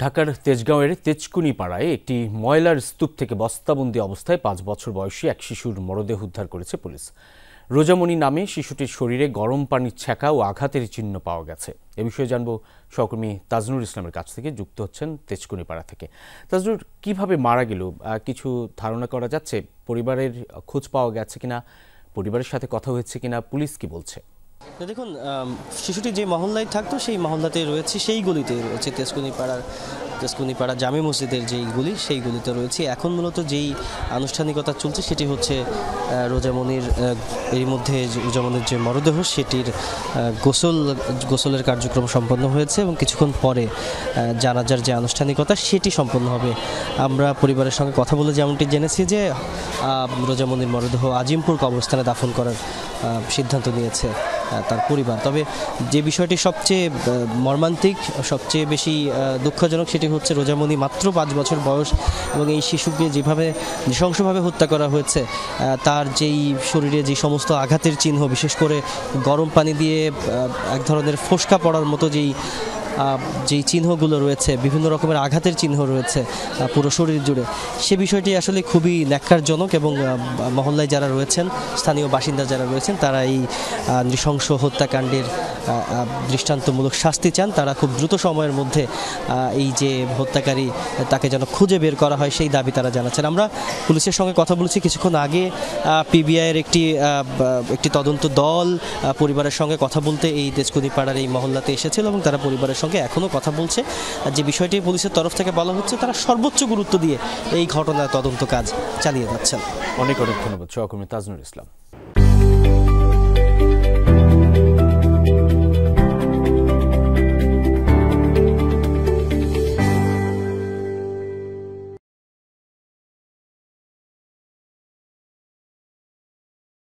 ঢাকার তেজগাঁওয়ের তেজকুনি পাড়ায় একটি ময়লার স্তূপ থেকে বস্তাবন্দি অবস্থায় 5 বছর বয়সী এক শিশুর মরদেহ উদ্ধার করেছে পুলিশ। রোজামণি নামে শিশুটির শরীরে গরম পানির ছ্যাঁকা ও আঘাতের চিহ্ন পাওয়া গেছে। এ বিষয়ে জানবো সহকর্মী তাজনুর ইসলামের কাছ থেকে। যুক্ত হচ্ছেন তেজকুনি পাড়া থেকে। তাজনুর, কিভাবে মারা গেল কিছু ধারণা করা যাচ্ছে? পরিবারের খোঁজ পাওয়া গেছে কিনা, পরিবারের সাথে কথা হয়েছে কিনা, পুলিশ কি বলছে? দেখুন, শিশুটি যে মহল্লায় থাকতো সেই মহল্লাতে রয়েছে, সেই গলিতে রয়েছে তেজকুনি পাড়া জামে মসজিদের যেই গলি, সেই গলিতে রয়েছে। এখন মূলত যেই আনুষ্ঠানিকতা চলছে সেটি হচ্ছে রোজামণির এর মধ্যে রোজামণির যে মরদেহ সেটির গোসলের কার্যক্রম সম্পন্ন হয়েছে এবং কিছুক্ষণ পরে জানাজার যে আনুষ্ঠানিকতা সেটি সম্পন্ন হবে। আমরা পরিবারের সঙ্গে কথা বলে যেমনটি জেনেছি যে রোজামণির মরদেহ আজিমপুর কবরস্থানে দাফন করার সিদ্ধান্ত নিয়েছে তার পরিবার। তবে যে বিষয়টি সবচেয়ে মর্মান্তিক, সবচেয়ে বেশি দুঃখজনক সেটি হচ্ছে রোজামণি মাত্র 5 বছর বয়স এবং এই শিশুকে যেভাবে নৃশংসভাবে হত্যা করা হয়েছে, তার যেই শরীরে যে সমস্ত আঘাতের চিহ্ন, বিশেষ করে গরম পানি দিয়ে এক ধরনের ফোসকা পড়ার মতো যেই চিহ্নগুলো রয়েছে, বিভিন্ন রকমের আঘাতের চিহ্ন রয়েছে পুরো শরীর জুড়ে, সে বিষয়টি আসলে খুবই ন্যাক্কারজনক এবং মহল্লায় যারা রয়েছেন, স্থানীয় বাসিন্দা যারা রয়েছেন, তারা এই নৃশংস হত্যাকাণ্ডের দৃষ্টান্তমূলক শাস্তি চান। তারা খুব দ্রুত সময়ের মধ্যে এই যে হত্যাকারী তাকে যেন খুঁজে বের করা হয় সেই দাবি তারা জানাচ্ছেন। আমরা পুলিশের সঙ্গে কথা বলেছি কিছুক্ষণ আগে। পিবিআইয়ের একটি তদন্ত দল পরিবারের সঙ্গে কথা বলতে এই তেজকুনি পাড়ার এই মহল্লাতে এসেছিল এবং তারা পরিবারের সঙ্গে এখনও কথা বলছে। যে বিষয়টি পুলিশের তরফ থেকে বলা হচ্ছে, তারা সর্বোচ্চ গুরুত্ব দিয়ে এই ঘটনার তদন্ত কাজ চালিয়ে যাচ্ছেন। অনেক অনেক ধন্যবাদ সহকর্মী তাজনুর ইসলাম।